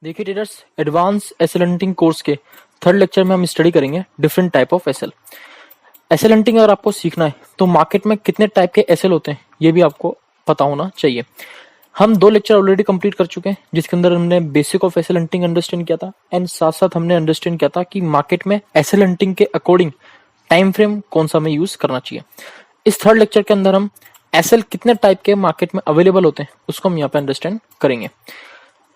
देखिए traders, advance SL hunting course के third lecture में हम स्टडी करेंगे different type of SL. SL hunting अगर आपको सीखना है तो मार्केट में कितने टाइप के एसएल होते हैं ये भी आपको पता होना चाहिए। हम 2 लेक्चर ऑलरेडी कंप्लीट कर चुके हैं जिसके अंदर हमने basic of SL hunting understand किया था एंड साथ साथ हमने अंडरस्टैंड किया था कि मार्केट में एसएल हंटिंग के अकॉर्डिंग टाइम फ्रेम कौन सा हमें यूज करना चाहिए। इस थर्ड लेक्चर के अंदर हम एसएल कितने टाइप के मार्केट में अवेलेबल होते हैं उसको हम यहाँ पे अंडरस्टैंड करेंगे।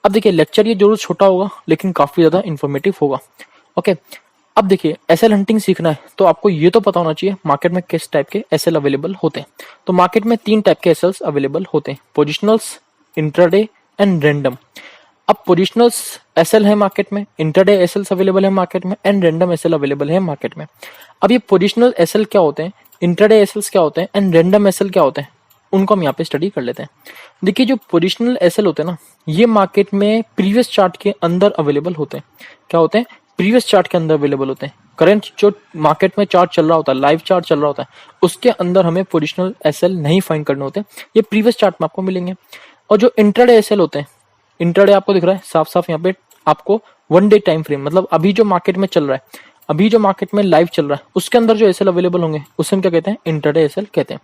अब देखिए लेक्चर ये जरूर छोटा होगा लेकिन काफी ज्यादा इन्फॉर्मेटिव होगा। ओके, अब देखिए एसएल हंटिंग सीखना है तो आपको ये तो पता होना चाहिए मार्केट में किस टाइप के एसएल अवेलेबल होते हैं। तो मार्केट में 3 टाइप के एसएल्स अवेलेबल होते हैं, पोजिशनल्स, इंट्राडे एंड रैंडम। अब पोजिशनल्स एसएल है मार्केट में, इंट्राडे एसएल्स अवेलेबल है मार्केट में एंड रैंडम एसएल अवेलेबल है मार्केट में। अब ये पोजिशनल एसएल क्या होते हैं, इंट्राडे एसएल्स क्या होते हैं एंड रैंडम एसएल क्या होते हैं उनको हम यहाँ पे स्टडी कर लेते हैं। देखिए जो पोजिशनल एसएल होते हैं ना, ये मार्केट में प्रीवियस चार्ट के अंदर अवेलेबल होते हैं। क्या होते हैं? प्रीवियस चार्ट के अंदर अवेलेबल होते हैं। करंट जो मार्केट में चार्ट चल रहा होता है, लाइव चार्ट चल रहा होता है, उसके अंदर हमें पोजिशनल एसएल नहीं फाइंड करने होते, ये प्रीवियस चार्ट में आपको मिलेंगे। और जो इंट्राडे एसएल होते हैं, इंट्राडे आपको दिख रहा है साफ साफ यहाँ पे आपको 1 डे टाइम फ्रेम, मतलब अभी जो मार्केट में चल रहा है, अभी जो मार्केट में लाइव चल रहा है उसके अंदर जो एसएल अवेलेबल होंगे उसे हम क्या कहते हैं? इंट्राडे एसएल कहते हैं।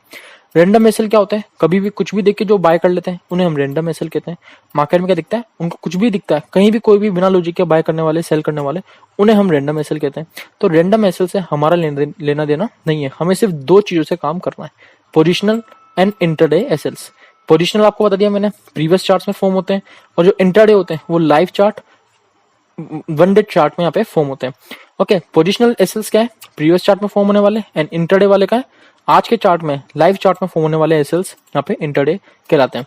रैंडम एसएल क्या होता है? कभी भी कुछ भी देख के जो बाय कर लेते हैं उन्हें हम रैंडम एसएल कहते हैं। मार्केट में क्या दिखता है, उनको कुछ भी दिखता है, कहीं भी कोई भी बिना लॉजिक के बाय करने वाले, सेल करने वाले, उन्हें हम रैंडम एसएल कहते हैं। तो रैंडम एसएल से हमारा लेना देना नहीं है, हमें सिर्फ 2 चीजों से काम करना है, पोजिशनल एंड इंट्राडे एसएल्स। पोजिशनल आपको बता दिया मैंने, प्रीवियस चार्ट्स में फॉर्म होते हैं, और जो इंट्राडे होते हैं वो लाइव चार्ट, 1 डे चार्ट में यहाँ पे फॉर्म होते हैं। ओके, पोजिशनल एसएल्स क्या है? प्रीवियस चार्ट में फॉर्म होने वाले, एंड इंट्राडे वाले का है आज के चार्ट में, लाइव चार्ट में फॉर्म होने वाले एसएल्स यहाँ पे इंट्राडे कहलाते हैं।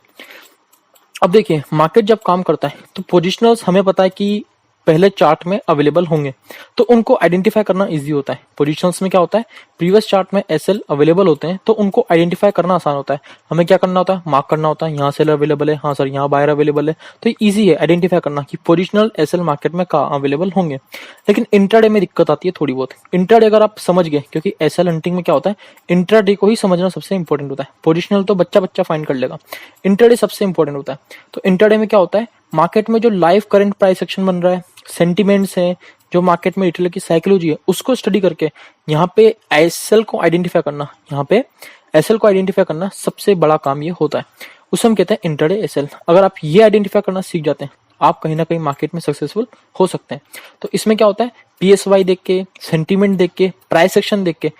अब देखिए मार्केट जब काम करता है तो पोजिशनल्स हमें पता है कि पहले चार्ट में अवेलेबल होंगे, तो उनको आइडेंटिफाई करना इजी होता है। पोजीशंस में क्या होता है, प्रीवियस चार्ट में एसएल अवेलेबल होते हैं तो उनको आइडेंटिफाई करना आसान होता है। हमें क्या करना होता है? मार्क करना होता है, यहाँ सेल अवेलेबल है, हाँ सर यहाँ बायर अवेलेबल है, तो इजी है आइडेंटिफाई करना कि पोजिशनल एसएल मार्केट में कहाँ अवेलेबल होंगे। लेकिन इंट्राडे में दिक्कत आती है थोड़ी बहुत। इंट्राडे अगर आप समझ गए, क्योंकि एसएल हंटिंग में क्या होता है, इंट्राडे को ही समझना सबसे इंपॉर्टेंट होता है। पोजिशनल तो बच्चा बच्चा फाइंड कर लेगा, इंट्राडे सबसे इंपॉर्टेंट होता है। तो इंट्राडे में क्या होता है, मार्केट में जो लाइव करंट प्राइस एक्शन बन रहा है, सेंटिमेंट्स है, जो मार्केट में रिटेलर की साइकोलॉजी है, उसको स्टडी करके यहाँ पे एसएल को आइडेंटिफाई करना, यहाँ पे एसएल को आइडेंटिफाई करना सबसे बड़ा काम ये होता है, उसे हम कहते हैं इंट्राडे एसएल। अगर आप ये आइडेंटिफाई करना सीख जाते हैं आप कहीं ना कहीं मार्केट में सक्सेसफुल हो सकते हैं। तो इसमें क्या होता है, पीएसवाई देख के, सेंटीमेंट देख के, प्राइस एक्शन देख के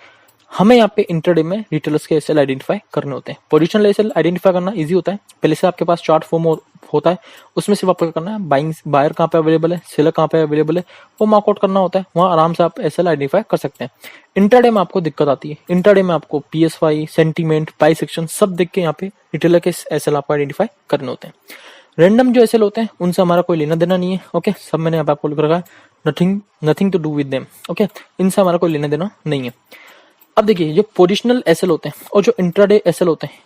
हमें यहाँ पे इंट्राडे में रिटेलर्स के एसएल आइडेंटिफाई करने होते हैं। पोजिशनल एसएल आइडेंटिफाई करना इजी होता है, पहले से आपके पास चार्ट फॉर्म होता है, उसमें सिर्फ आपको करना है बाइंग, बायर कहाँ पे अवेलेबल है, सेलर कहाँ पे अवेलेबल है, वो मार्कआउट करना होता है, वहां आराम से आप एसएल आइडेंटिफाई कर सकते हैं। इंट्राडे में आपको दिक्कत आती है, इंट्राडे में आपको पीएसवाई, सेंटीमेंट, प्राइस एक्शन सब देख के यहाँ पे रिटेलर के एसएल आपको आइडेंटिफाई करने होते हैं। रैंडम जो एसएल होते हैं उनसे हमारा कोई लेना देना नहीं है। ओके, सब मैंने यहाँ पे आपको लिख रखा है, nothing to do with them. Okay, इनसे हमारा कोई लेना देना नहीं है। अब देखिए जो पोजिशनल एसएल होते हैं और जो इंट्राडे एसएल होते हैं,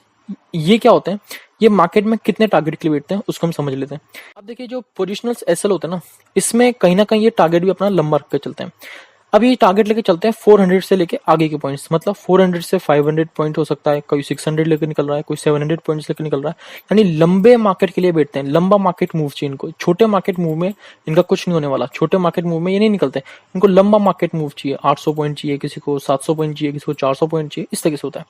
ये क्या होते हैं, ये मार्केट में कितने टारगेट के लिए बैठते हैं उसको हम समझ लेते हैं। अब देखिए जो पोजिशनल एसएल होते हैं ना, इसमें कहीं ना कहीं ये टारगेट भी अपना लंबा रख के चलते हैं। अब ये टारगेट लेके चलते हैं 400 से लेके आगे के पॉइंट्स, मतलब 400 से 500 पॉइंट हो सकता है, कोई 600 लेकर निकल रहा है, कोई 700 पॉइंट्स लेकर निकल रहा है, यानी लंबे मार्केट के लिए बैठते हैं। लंबा मार्केट मूव चाहिए इनको, छोटे मार्केट मूव में इनका कुछ नहीं होने वाला, छोटे मार्केट मूव में ये नहीं निकलते, इनको लंबा मार्केट मूव चाहिए। 800 पॉइंट चाहिए किसी को, 700 पॉइंट चाहिए किसी को, 400 पॉइंट चाहिए, इस तरीके से होता है।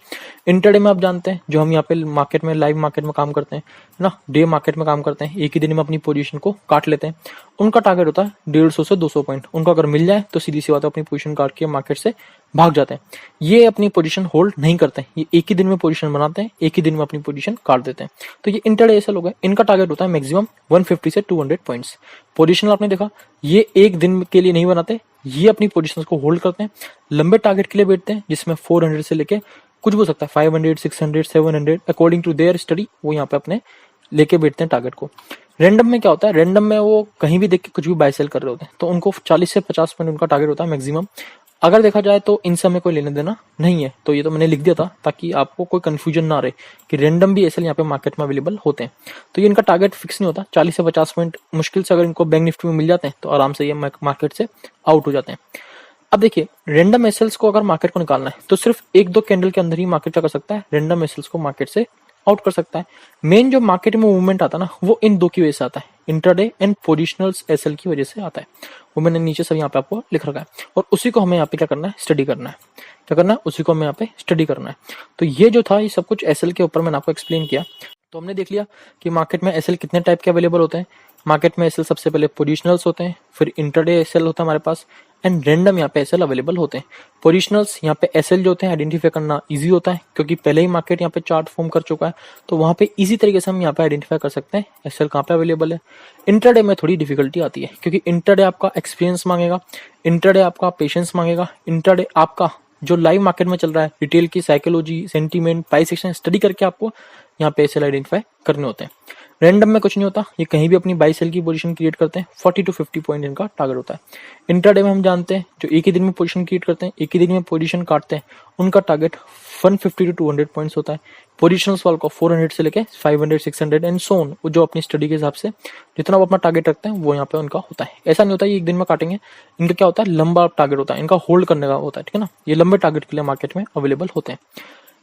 इंट्राडे में आप जानते हैं जो हम यहाँ पे मार्केट में, लाइव मार्केट में काम करते हैं ना, डे मार्केट में काम करते हैं, एक ही दिन में अपनी पोजीशन को काट लेते हैं, उनका टारगेट होता है 150 से 200 पॉइंट। उनको अगर मिल जाए तो सीधी सी बात है अपनी पोजीशन काट के मार्केट से भाग जाते हैं। ये अपनी पोजीशन होल्ड नहीं करते हैं, ये एक ही दिन में पोजीशन बनाते हैं, एक ही दिन में अपनी पोजीशन काट देते हैं। तो ये इंट्राडे एसएल हो गए, इनका टारगेट होता है मैक्सिमम 150 से 200 पॉइंट्स। पोजीशन आपने देखा, ये एक दिन के लिए नहीं बनाते, ये अपनी पोजीशन को होल्ड करते हैं, लंबे टारगेट के लिए बैठते हैं, जिसमें 400 से लेके कुछ भी हो सकता है, 500, 600, 700 अकॉर्डिंग टू देयर स्टडी, वो यहाँ पे अपने लेके बैठते हैं टारगेट को। रैंडम में क्या होता है, रैंडम में वो कहीं भी देख के कुछ भी बाय सेल कर रहे होते हैं, तो उनको 40 से 50 पॉइंट उनका टारगेट होता है मैक्सिमम। अगर देखा जाए तो इन सब में कोई लेना देना नहीं है, तो ये तो मैंने लिख दिया था ताकि आपको कोई कंफ्यूजन ना रहे कि रैंडम भी एसएल यहाँ पे मार्केट में अवेलेबल होते हैं। तो ये इनका टारगेट फिक्स नहीं होता, 40 से 50 पॉइंट मुश्किल से अगर इनको बैंक निफ्टी में मिल जाते हैं तो आराम से ये मार्केट से आउट हो जाते हैं। अब देखिए रैंडम एसएल्स को अगर मार्केट को निकालना है तो सिर्फ 1-2 कैंडल के अंदर ही मार्केट क्या कर सकता है, रैंडम एसएल्स को मार्केट से आउट कर सकता है। मेन जो मार्केट में मूवमेंट आता है ना, वो इन दो की वजह से आता है, इंट्राडे एंड पोजिशनल्स एसएल की वजह से आता है। वो मैंने नीचे सब यहाँ पे आपको लिख रखा है, और उसी को हमें यहाँ पे क्या करना है, स्टडी करना है। क्या करना है, उसी को हमें यहाँ पे स्टडी करना है। तो ये जो था, ये सब कुछ एसएल के ऊपर मैंने आपको एक्सप्लेन किया। तो हमने देख लिया कि मार्केट में एसएल कितने टाइप के अवेलेबल होते हैं। मार्केट में एसएल सबसे पहले पोजिशनल्स होते हैं, फिर इंटरडे एसएल होता है हमारे पास, एंड रैंडम यहाँ पे एसएल अवेलेबल होते हैं। पोजिशनल्स यहाँ पे एसएल जो होते हैं आइडेंटिफाई करना इजी होता है, क्योंकि पहले ही मार्केट यहाँ पे चार्ट फॉर्म कर चुका है, तो वहाँ पे इजी तरीके से हम यहाँ पे आइडेंटिफाई कर सकते हैं एसएल कहाँ पे अवेलेबल है। इंटरडे में थोड़ी डिफिकल्टी आती है, क्योंकि इंटरडे आपका एक्सपीरियंस मांगेगा, इंटरडे आपका पेशेंस मांगेगा, इंटरडे आपका जो लाइव मार्केट में चल रहा है, रिटेल की psychology, sentiment, price action study करके आपको यहाँ पे एसएल आइडेंटिफाई करने होते हैं। रैंडम में कुछ नहीं होता, ये कहीं भी अपनी बाई सेल की पोजीशन क्रिएट करते हैं, 40 to 50 पॉइंट इनका टारगेट होता है। इंट्राडे में हम जानते हैं जो एक ही दिन में पोजीशन क्रिएट करते हैं, एक ही दिन में पोजीशन काटते हैं, उनका टारगेट 150 to 200 पॉइंट्स होता है। पोजिशनल्स वाल को 400 से लेके 500, 600 एंड सो ऑन, जो अपनी स्टडी के हिसाब से जितना वो अपना टारगेट रखते हैं वो यहाँ पे उनका होता है। ऐसा नहीं होता ये एक दिन में काटेंगे, इनका क्या होता है, लंबा टारगेट होता है, इनका होल्ड करने का होता है, ठीक है ना। ये लंबे टारगेट के लिए मार्केट में अवेलेबल होते हैं।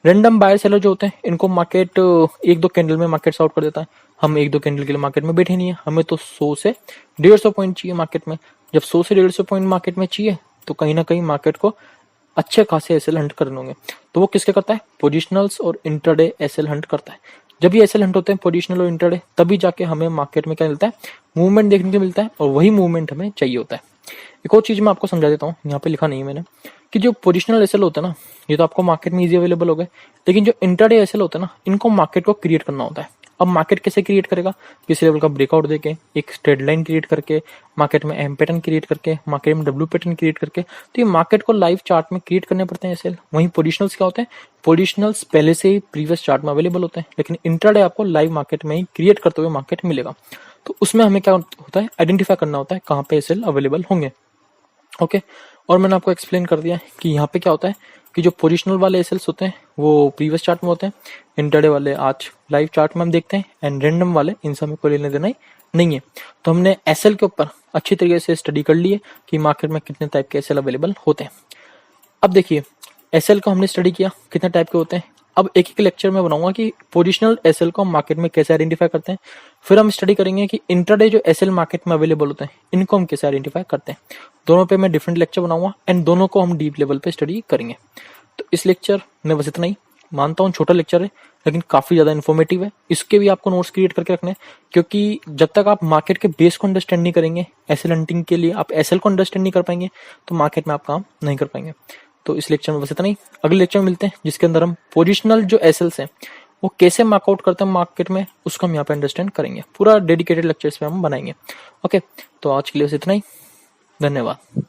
रैंडम बायर सेलर जो होते हैं, इनको मार्केट एक दो कैंडल में मार्केट आउट कर देता है। हम एक दो कैंडल के लिए मार्केट में बैठे नहीं है, हमें तो 100 से 150 पॉइंट चाहिए मार्केट में। जब 100 से 150 पॉइंट मार्केट में चाहिए, तो कहीं ना कहीं मार्केट को अच्छे खासे एसएल हंट करने होंगे। तो वो किसके करता है, पोजिशनल्स और इंटरडे एसएल हंट करता है। जब ये एसएल हंट होते हैं पोजिशनल और इंटरडे, तभी जाके हमें मार्केट में क्या मिलता है, मूवमेंट देखने को मिलता है, और वही मूवमेंट हमें चाहिए होता है। एक और चीज मैं आपको समझा देता हूँ, यहाँ पे लिखा नहीं है मैंने, कि जो पोजिशनल एसएल होता है ना, ये तो आपको मार्केट में इजी अवेलेबल हो गए, लेकिन जो इंटरडे एसएल होता है ना, इनको मार्केट को क्रिएट करना होता है। अब मार्केट कैसे क्रिएट करेगा, किसी लेवल का ब्रेकआउट देके, एक स्ट्रेट लाइन क्रिएट करके, मार्केट में एम पैटर्न क्रिएट करके, मार्केट में डब्ल्यू पैटर्न क्रिएट करके। तो ये मार्केट को लाइव चार्ट में क्रिएट करने पड़ते हैं एसएल। वहीं पोजिशनल्स क्या होते हैं, पोजिशनल्स पहले से ही प्रीवियस चार्ट में अवेलेबल होते हैं, लेकिन इंटरडे आपको लाइव मार्केट में ही क्रिएट करते हुए मार्केट मिलेगा। तो उसमें हमें क्या होता है, आइडेंटिफाई करना होता है कहाँ पे एसएल अवेलेबल होंगे। ओके, और मैंने आपको एक्सप्लेन कर दिया कि यहाँ पे क्या होता है कि जो पोजिशनल वाले एसएल्स होते हैं वो प्रीवियस चार्ट में होते हैं, इंटरडे वाले आज लाइव चार्ट में हम देखते हैं, एंड रैंडम वाले इन सब में कोई लेने देना ही नहीं है। तो हमने एसएल के ऊपर अच्छी तरीके से स्टडी कर ली है कि मार्केट में कितने टाइप के एसएल अवेलेबल होते हैं। अब देखिए, एसएल को हमने स्टडी किया कितने टाइप के होते हैं। अब एक एक लेक्चर में बनाऊंगा कि पोजिशनल एसएल को हम मार्केट में कैसे आइडेंटिफाई करते हैं। फिर हम स्टडी करेंगे कि इंट्राडे जो एसएल मार्केट में अवेलेबल होते हैं, इनको हम कैसे आइडेंटिफाई करते हैं। दोनों पे मैं डिफरेंट लेक्चर बनाऊंगा, एंड दोनों को हम डीप लेवल पे स्टडी करेंगे। तो इस लेक्चर में बस इतना ही। मानता हूँ छोटा लेक्चर है, लेकिन काफी ज्यादा इन्फॉर्मेटिव है। इसके भी आपको नोट्स क्रिएट करके रखने हैं, क्योंकि जब तक आप मार्केट के बेस को अंडरस्टैंड नहीं करेंगे, एसएल हंटिंग के लिए आप एसएल को अंडरस्टैंड नहीं कर पाएंगे, तो मार्केट में आप काम नहीं कर पाएंगे। तो इस लेक्चर में बस इतना ही। अगले लेक्चर में मिलते हैं, जिसके अंदर हम पोजिशनल जो एसएल्स हैं वो कैसे मार्कआउट करते हैं मार्केट में, उसको हम यहाँ पे अंडरस्टैंड करेंगे। पूरा डेडिकेटेड लेक्चर्स पे हम बनाएंगे। ओके, तो आज के लिए बस इतना ही। धन्यवाद।